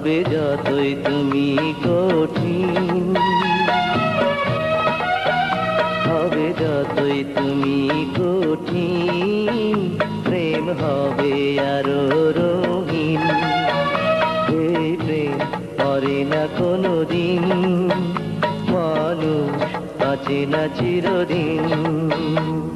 হবে যতই তুমি কঠিন, হবে যতই তুমি কঠিন, প্রেম হবে আরো রঙিন। এই প্রেম করে না কোনোদিন, মানুষ বাঁচে না চিরদিন।